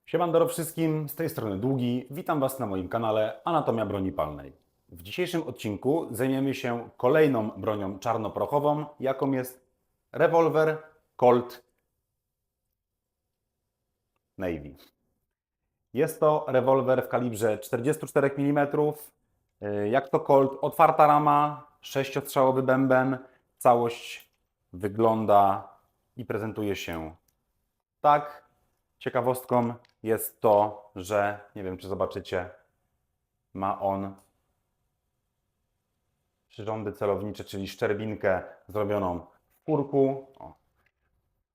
Siemandoro wszystkim, z tej strony Długi. Witam Was na moim kanale Anatomia Broni Palnej. W dzisiejszym odcinku zajmiemy się kolejną bronią czarnoprochową, jaką jest rewolwer Colt Navy. Jest to rewolwer w kalibrze 44 mm. Jak to Colt, otwarta rama, 6-strzałowy bęben. Całość wygląda i prezentuje się tak. Ciekawostką jest to, że nie wiem, czy zobaczycie, ma on przyrządy celownicze, czyli szczerbinkę zrobioną w kurku. O.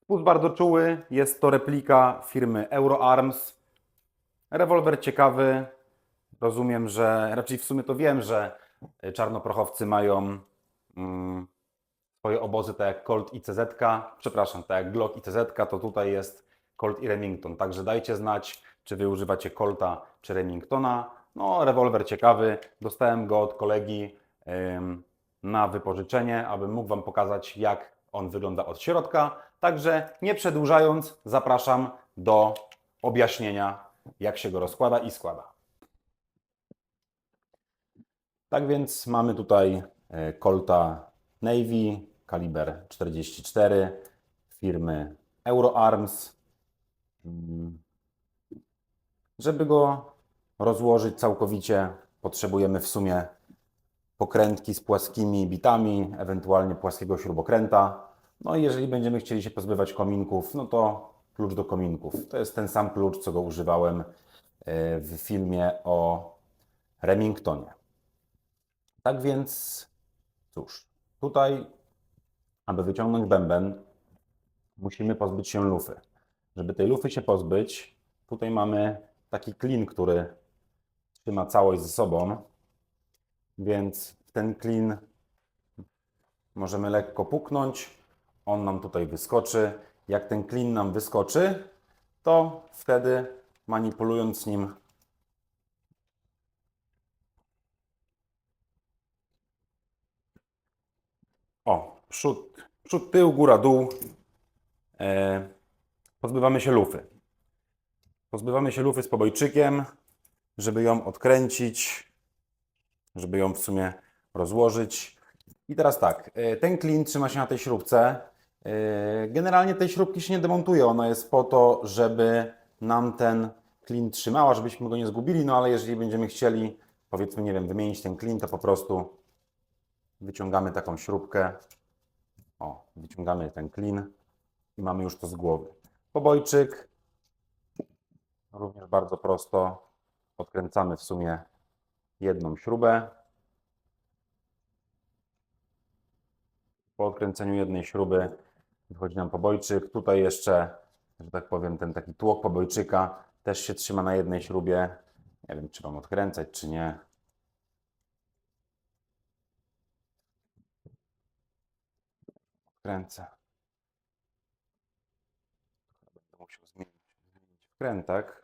Spust bardzo czuły, jest to replika firmy Euroarms. Rewolwer ciekawy. Rozumiem, że raczej w sumie to wiem, że czarnoprochowcy mają swoje obozy, tak jak Colt i CZ, przepraszam, tak jak Glock i CZ, to tutaj jest Colt i Remington. Także dajcie znać, czy Wy używacie Colta czy Remingtona. No, rewolwer ciekawy. Dostałem go od kolegi na wypożyczenie, abym mógł Wam pokazać, jak on wygląda od środka. Także nie przedłużając, zapraszam do objaśnienia, jak się go rozkłada i składa. Tak więc mamy tutaj Colta Navy, kaliber 44 firmy Euroarms. Żeby go rozłożyć całkowicie, potrzebujemy w sumie pokrętki z płaskimi bitami, ewentualnie płaskiego śrubokręta. No i jeżeli będziemy chcieli się pozbywać kominków, no to klucz do kominków. To jest ten sam klucz, co go używałem w filmie o Remingtonie. Tak więc, cóż, tutaj, aby wyciągnąć bęben, musimy pozbyć się lufy. Żeby tej lufy się pozbyć, tutaj mamy taki klin, który trzyma całość ze sobą, więc w ten klin możemy lekko puknąć, on nam tutaj wyskoczy. Jak ten klin nam wyskoczy, to wtedy manipulując nim przód, tył, góra, dół, pozbywamy się lufy. Pozbywamy się lufy z pobojczykiem, żeby ją odkręcić, żeby ją w sumie rozłożyć. I teraz tak, ten klin trzyma się na tej śrubce. Generalnie tej śrubki się nie demontuje, ona jest po to, żeby nam ten klin trzymała, żebyśmy go nie zgubili, no ale jeżeli będziemy chcieli, powiedzmy, nie wiem, wymienić ten klin, to po prostu wyciągamy taką śrubkę, wyciągamy ten klin i mamy już to z głowy. Pobojczyk, również bardzo prosto, odkręcamy w sumie jedną śrubę. Po odkręceniu jednej śruby wychodzi nam pobojczyk. Tutaj jeszcze, że tak powiem, ten taki tłok pobojczyka też się trzyma na jednej śrubie. Nie wiem, czy mam odkręcać, czy nie. Odkręcę. Będę musiał zmienić wkrętek.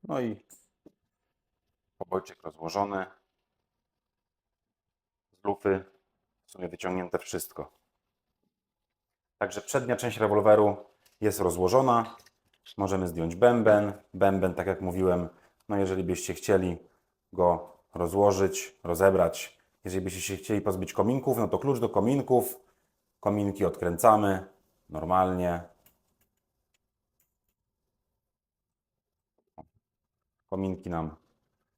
No i pobojczyk rozłożony. Z lufy w sumie wyciągnięte wszystko. Także przednia część rewolweru jest rozłożona. Możemy zdjąć bęben. Bęben, tak jak mówiłem, no jeżeli byście chcieli go rozłożyć, rozebrać, jeżeli byście się chcieli pozbyć kominków, no to klucz do kominków. Kominki odkręcamy normalnie. Kominki nam...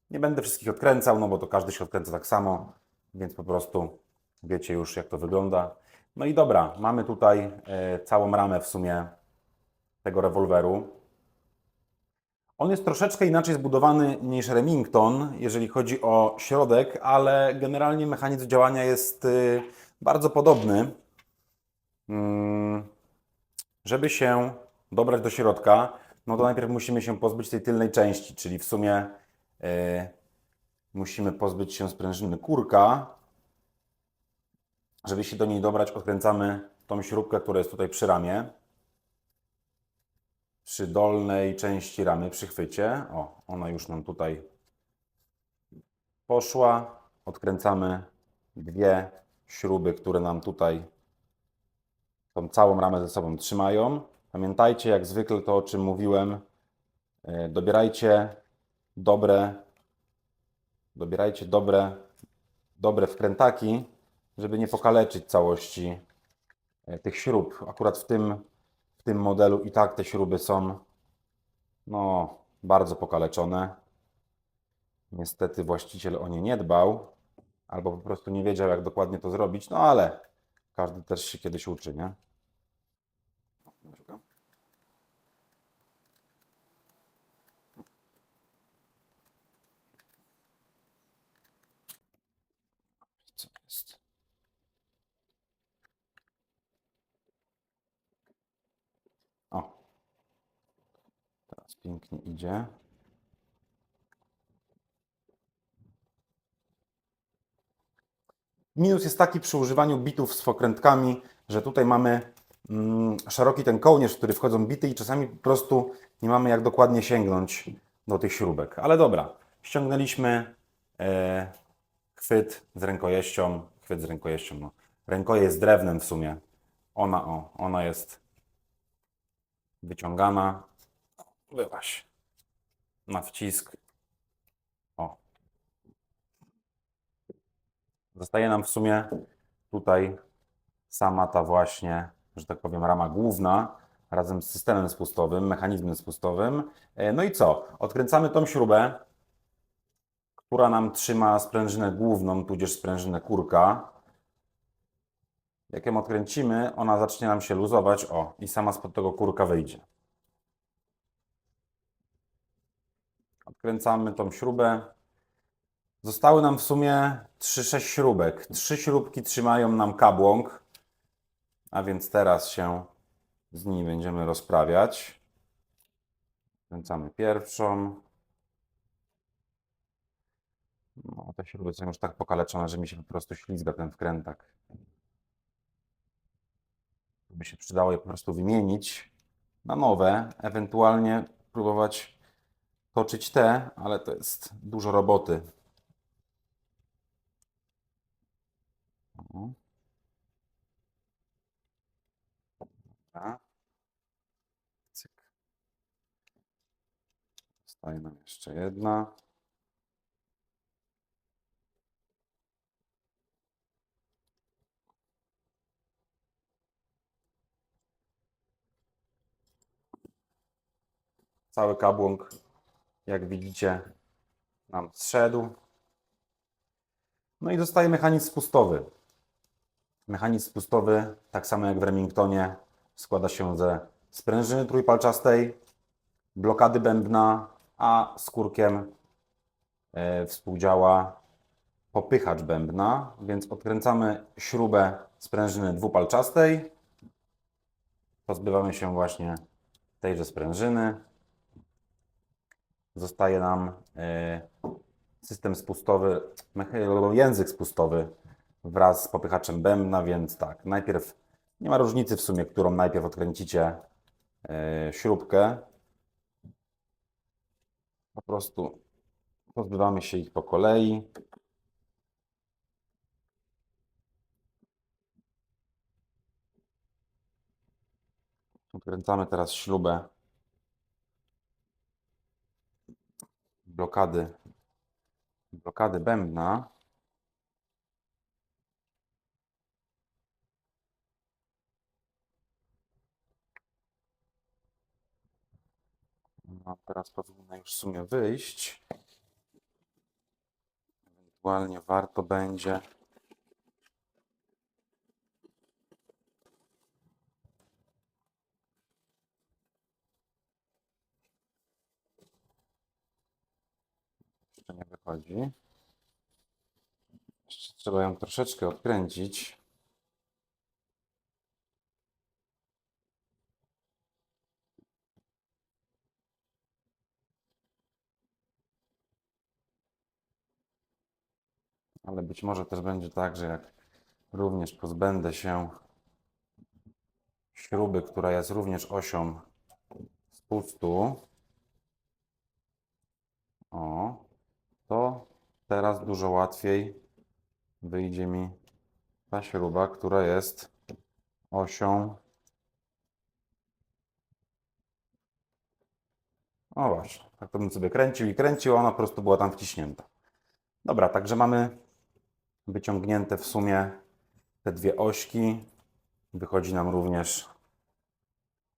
Nie będę wszystkich odkręcał, no bo to każdy się odkręca tak samo, więc po prostu wiecie już, jak to wygląda. No i dobra, mamy tutaj całą ramę w sumie tego rewolweru. On jest troszeczkę inaczej zbudowany niż Remington, jeżeli chodzi o środek, ale generalnie mechanizm działania jest bardzo podobny. Żeby się dobrać do środka, no to najpierw musimy się pozbyć tej tylnej części, czyli w sumie musimy pozbyć się sprężyny kurka. Żeby się do niej dobrać, odkręcamy tą śrubkę, która jest tutaj przy ramie. Przy dolnej części ramy, przy chwycie. Ona już nam tutaj poszła. Odkręcamy dwie śruby, które nam tutaj tą całą ramę ze sobą trzymają. Pamiętajcie, jak zwykle to, o czym mówiłem, dobierajcie dobre wkrętaki, żeby nie pokaleczyć całości tych śrub. Akurat w tym modelu i tak te śruby są no, bardzo pokaleczone. Niestety właściciel o nie nie dbał, albo po prostu nie wiedział, jak dokładnie to zrobić, no ale każdy też się kiedyś uczy, nie? Co jest? O, teraz pięknie idzie. Minus jest taki przy używaniu bitów z pokrętkami, że tutaj mamy szeroki ten kołnierz, w który wchodzą bity i czasami po prostu nie mamy jak dokładnie sięgnąć do tych śrubek. Ale dobra, ściągnęliśmy chwyt z rękojeścią. No. Rękojeść jest drewnem w sumie. Ona jest wyciągana. Byłaś. Na wcisk. O. Zostaje nam w sumie tutaj sama ta właśnie, że tak powiem, rama główna razem z systemem spustowym, mechanizmem spustowym. No i co? Odkręcamy tą śrubę, która nam trzyma sprężynę główną, tudzież sprężynę kurka. Jak ją odkręcimy, ona zacznie nam się luzować, o, i sama spod tego kurka wyjdzie. Odkręcamy tą śrubę. Zostały nam w sumie 3-6 śrubek. 3 śrubki trzymają nam kabłąk, a więc teraz się z nimi będziemy rozprawiać. Kręcamy pierwszą. No, te śruby są już tak pokaleczone, że mi się po prostu ślizga ten wkrętak. By się przydało je po prostu wymienić na nowe, ewentualnie próbować toczyć te, ale to jest dużo roboty. O. Dobra. Cyk. Zostaje nam jeszcze jedna. Cały kabłąk, jak widzicie, nam zszedł. No i zostaje mechanizm spustowy. Mechanizm spustowy, tak samo jak w Remingtonie, składa się ze sprężyny trójpalczastej, blokady bębna, a z kurkiem współdziała popychacz bębna, więc odkręcamy śrubę sprężyny dwupalczastej. Pozbywamy się właśnie tejże sprężyny. Zostaje nam system spustowy, język spustowy wraz z popychaczem bębna, więc tak, najpierw nie ma różnicy w sumie, którą najpierw odkręcicie śrubkę. Po prostu pozbywamy się ich po kolei. Odkręcamy teraz śrubę blokady bębna. No, teraz powinna już w sumie wyjść. Ewentualnie warto będzie jeszcze nie wychodzi. Jeszcze trzeba ją troszeczkę odkręcić. Ale być może też będzie tak, że jak również pozbędę się śruby, która jest również osią spustu, o, to teraz dużo łatwiej wyjdzie mi ta śruba, która jest osią. O właśnie, tak to bym sobie kręcił i kręcił, a ona po prostu była tam wciśnięta. Dobra, także mamy wyciągnięte w sumie te dwie ośki. Wychodzi nam również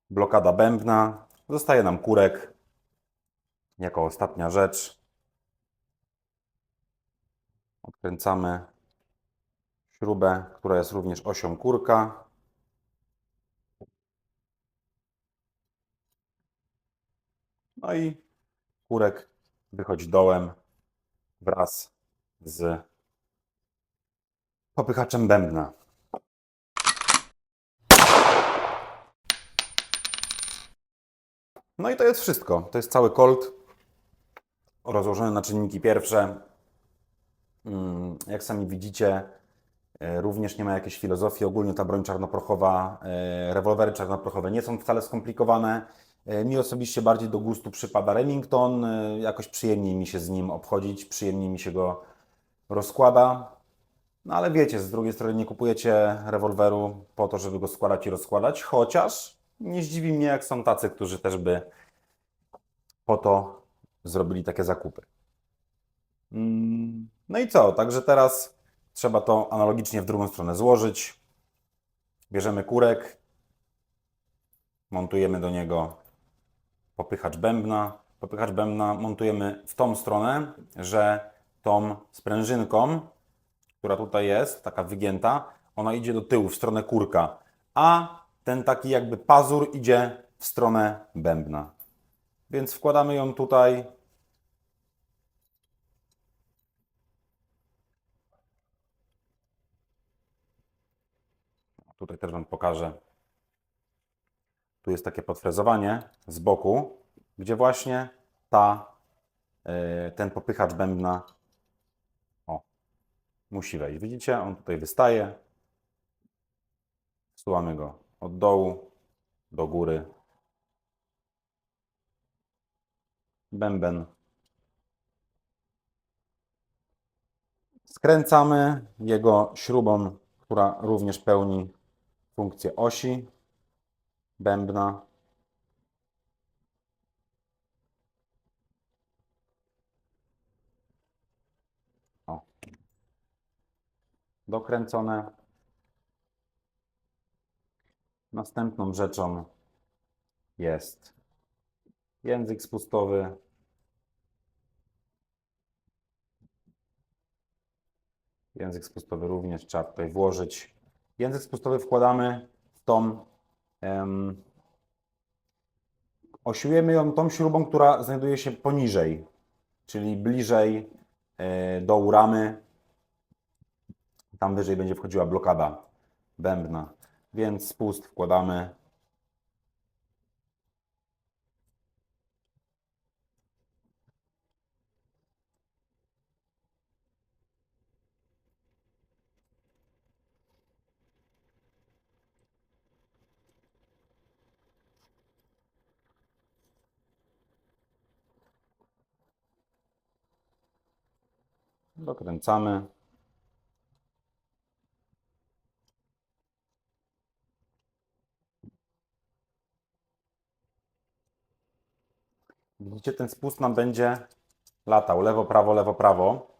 blokada bębna. Zostaje nam kurek jako ostatnia rzecz. Odkręcamy śrubę, która jest również osią kurka. No i kurek wychodzi dołem wraz z popychaczem bębna. No i to jest wszystko. To jest cały Colt rozłożony na czynniki pierwsze. Jak sami widzicie, również nie ma jakiejś filozofii. Ogólnie ta broń czarnoprochowa, rewolwery czarnoprochowe nie są wcale skomplikowane. Mi osobiście bardziej do gustu przypada Remington. Jakoś przyjemniej mi się z nim obchodzić, przyjemniej mi się go rozkłada. No ale wiecie, z drugiej strony nie kupujecie rewolweru po to, żeby go składać i rozkładać, chociaż nie zdziwi mnie, jak są tacy, którzy też by po to zrobili takie zakupy. No i co? Także teraz trzeba to analogicznie w drugą stronę złożyć. Bierzemy kurek, montujemy do niego popychacz bębna. Popychacz bębna montujemy w tą stronę, że tą sprężynką, która tutaj jest, taka wygięta, ona idzie do tyłu, w stronę kurka, a ten taki jakby pazur idzie w stronę bębna. Więc wkładamy ją tutaj. Tutaj też Wam pokażę. Tu jest takie podfrezowanie z boku, gdzie właśnie ten popychacz bębna musi wejść. Widzicie? On tutaj wystaje. Wsuwamy go od dołu do góry. Bęben. Skręcamy jego śrubą, która również pełni funkcję osi bębna. O. Dokręcone. Następną rzeczą jest język spustowy. Język spustowy również trzeba tutaj włożyć. Język spustowy wkładamy w tą, osiłujemy ją tą śrubą, która znajduje się poniżej, czyli bliżej dołu ramy. Tam wyżej będzie wchodziła blokada bębna, więc spust wkładamy. Dokręcamy. Widzicie, ten spust nam będzie latał lewo, prawo, lewo, prawo.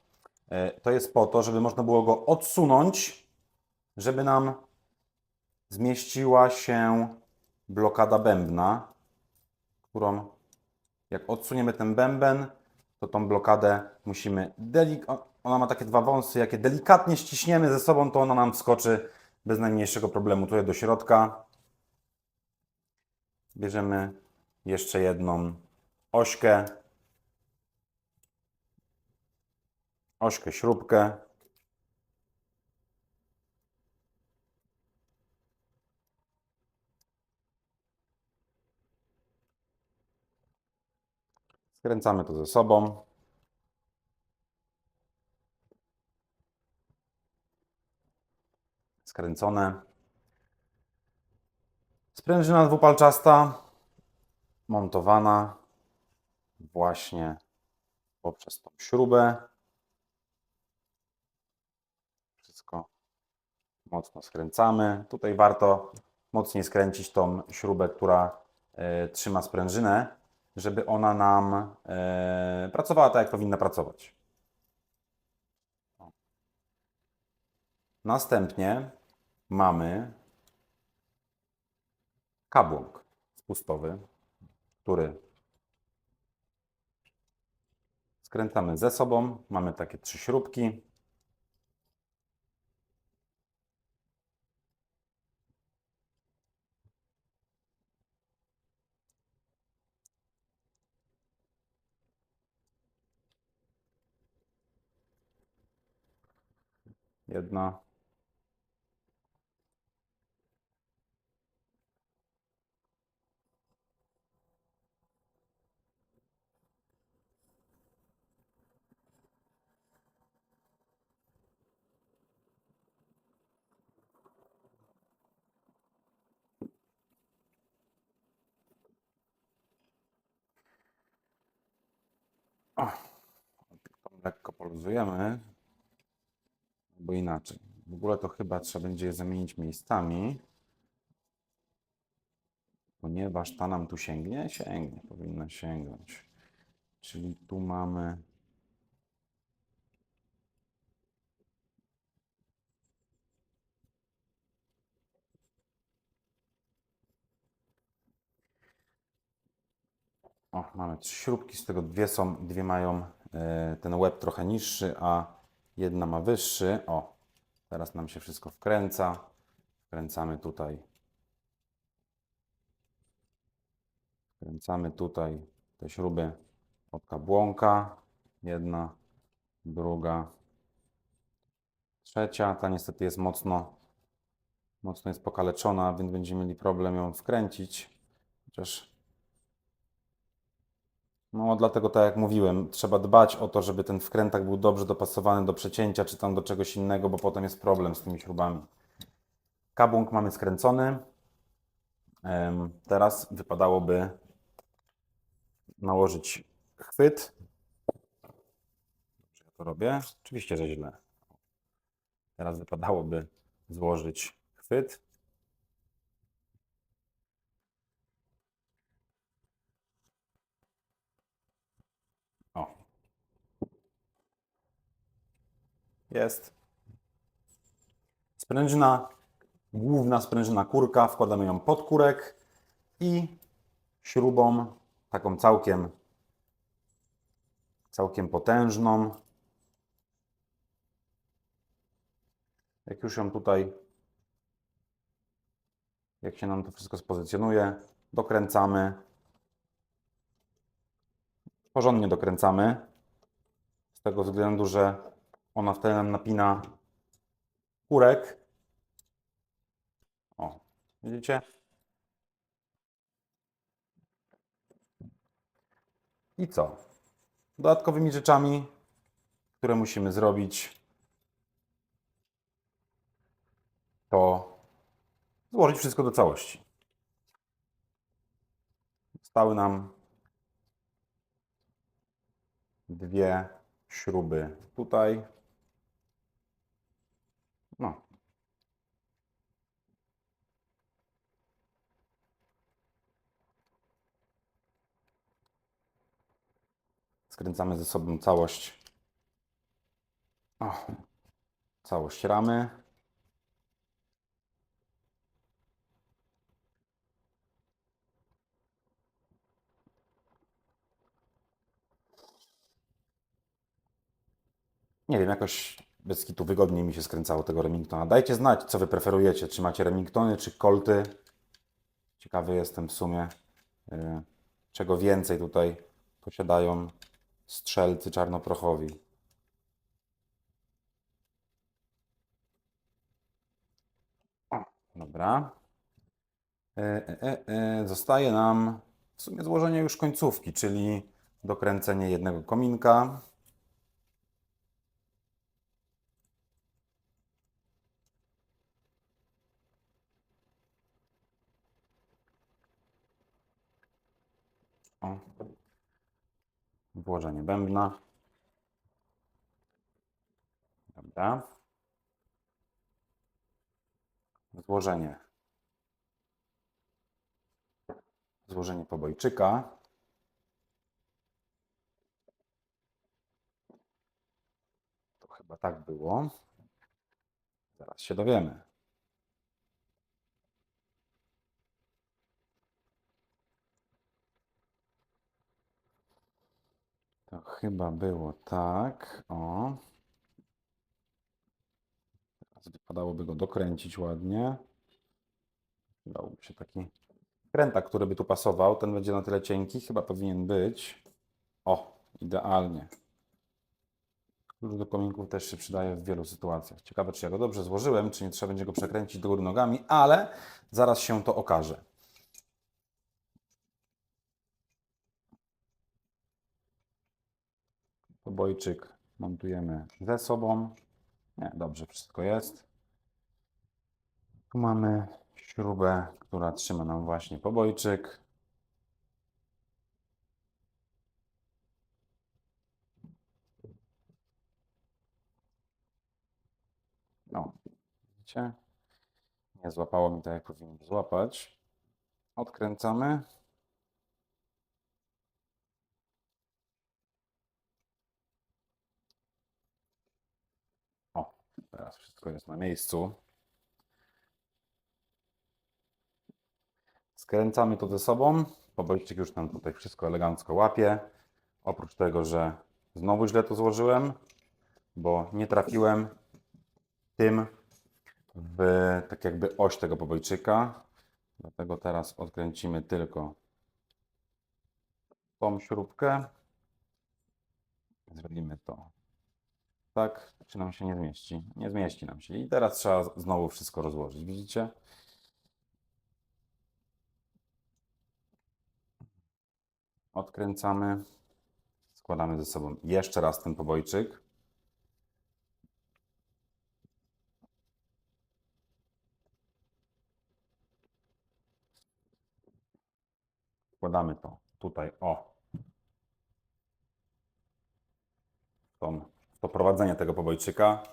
To jest po to, żeby można było go odsunąć, żeby nam zmieściła się blokada bębna, którą jak odsuniemy ten bęben, to tą blokadę musimy ona ma takie dwa wąsy, jakie delikatnie ściśniemy ze sobą, to ona nam wskoczy bez najmniejszego problemu tutaj do środka. Bierzemy jeszcze jedną ośkę, śrubkę. Skręcamy to ze sobą. Skręcone. Sprężyna dwupalczasta montowana właśnie poprzez tą śrubę. Mocno skręcamy. Tutaj warto mocniej skręcić tą śrubę, która trzyma sprężynę, żeby ona nam pracowała tak, jak powinna pracować. Następnie mamy kabłąk spustowy, który skręcamy ze sobą. Mamy takie 3 śrubki. Jedna. O, lekko poluzujemy, bo inaczej. W ogóle to chyba trzeba będzie je zamienić miejscami, ponieważ ta nam tu sięgnie. Sięgnie, powinna sięgnąć. Czyli tu mamy... O, mamy 3 śrubki, z tego dwie mają ten łeb trochę niższy, a jedna ma wyższy. O, teraz nam się wszystko wkręca. Wkręcamy tutaj. Wkręcamy tutaj te śruby od kabłonka. Jedna, druga, trzecia. Ta niestety jest mocno jest pokaleczona, więc będziemy mieli problem ją wkręcić. Chociaż no, dlatego tak jak mówiłem, trzeba dbać o to, żeby ten wkrętak był dobrze dopasowany do przecięcia, czy tam do czegoś innego, bo potem jest problem z tymi śrubami. Kabłąk mamy skręcony. Teraz wypadałoby nałożyć chwyt. Dobrze ja to robię? Oczywiście, że źle. Teraz wypadałoby złożyć chwyt. O. Jest. Sprężyna, główna sprężyna kurka, wkładamy ją pod kurek i śrubą taką całkiem potężną. Jak już ją tutaj, jak się nam to wszystko spozycjonuje, dokręcamy. Porządnie dokręcamy. Z tego względu, że ona wtedy nam napina kurek. O, widzicie? I co? Dodatkowymi rzeczami, które musimy zrobić, to złożyć wszystko do całości. Zostały nam 2 śruby tutaj. No. Skręcamy ze sobą całość. O, całość ramy. Nie wiem, jakoś bez kitu wygodniej mi się skręcało tego Remingtona. Dajcie znać, co Wy preferujecie. Czy macie Remingtony, czy Colty. Ciekawy jestem w sumie, czego więcej tutaj posiadają strzelcy czarnoprochowi. O, dobra. Zostaje nam w sumie złożenie już końcówki, czyli dokręcenie jednego kominka. O, włożenie bębna. Dobra. złożenie pobojczyka. To chyba tak było. Zaraz się dowiemy. To chyba było tak. O. Teraz wypadałoby go dokręcić ładnie. Dałby się taki krętak, który by tu pasował. Ten będzie na tyle cienki. Chyba powinien być. O, idealnie. Klucz do kominków też się przydaje w wielu sytuacjach. Ciekawe, czy ja go dobrze złożyłem, czy nie trzeba będzie go przekręcić do góry nogami, ale zaraz się to okaże. Pobojczyk montujemy ze sobą. Nie, dobrze, wszystko jest. Tu mamy śrubę, która trzyma nam właśnie pobojczyk. No, widzicie? Nie złapało mi tak, jak powinno złapać. Odkręcamy. O, teraz wszystko jest na miejscu. Skręcamy to ze sobą. Pobojczyk już nam tutaj wszystko elegancko łapie. Oprócz tego, że znowu źle to złożyłem, bo nie trafiłem tym w tak jakby oś tego pobojczyka. Dlatego teraz odkręcimy tylko tą śrubkę. Zrobimy to tak, czy nam się nie zmieści? Nie zmieści nam się. I teraz trzeba znowu wszystko rozłożyć. Widzicie? Odkręcamy. Składamy ze sobą jeszcze raz ten pobojczyk. Wkładamy to tutaj, o, w to prowadzenie tego pobojczyka.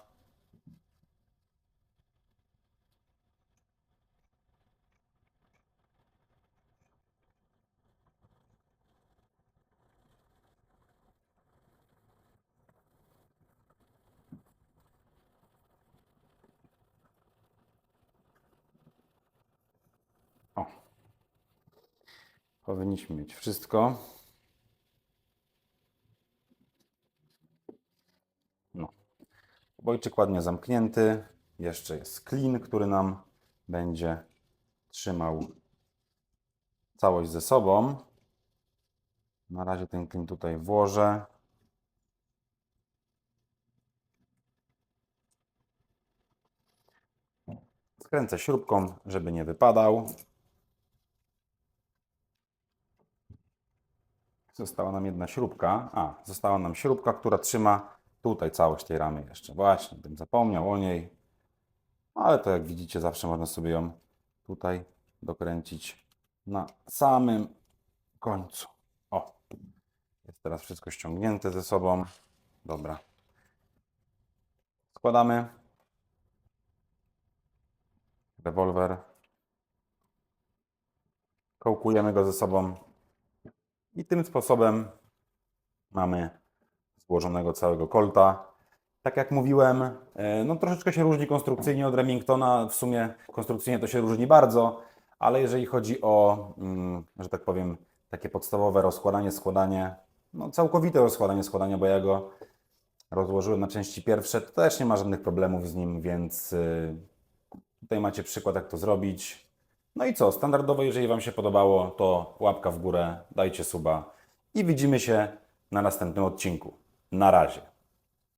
O, powinniśmy mieć wszystko. No. Pobojczyk ładnie zamknięty. Jeszcze jest klin, który nam będzie trzymał całość ze sobą. Na razie ten klin tutaj włożę. Skręcę śrubką, żeby nie wypadał. Została nam jedna śrubka. Została nam śrubka, która trzyma tutaj całość tej ramy jeszcze. Właśnie, bym zapomniał o niej. Ale to jak widzicie, zawsze można sobie ją tutaj dokręcić na samym końcu. O, jest teraz wszystko ściągnięte ze sobą. Dobra. Składamy rewolwer. Kołkujemy go ze sobą. I tym sposobem mamy złożonego całego Colta. Tak jak mówiłem, no troszeczkę się różni konstrukcyjnie od Remingtona. W sumie konstrukcyjnie to się różni bardzo, ale jeżeli chodzi o, że tak powiem, takie podstawowe rozkładanie, składanie, no całkowite rozkładanie, składanie, bo ja go rozłożyłem na części pierwsze, to też nie ma żadnych problemów z nim, więc tutaj macie przykład, jak to zrobić. No i co, standardowo, jeżeli Wam się podobało, to łapka w górę, dajcie suba i widzimy się na następnym odcinku. Na razie.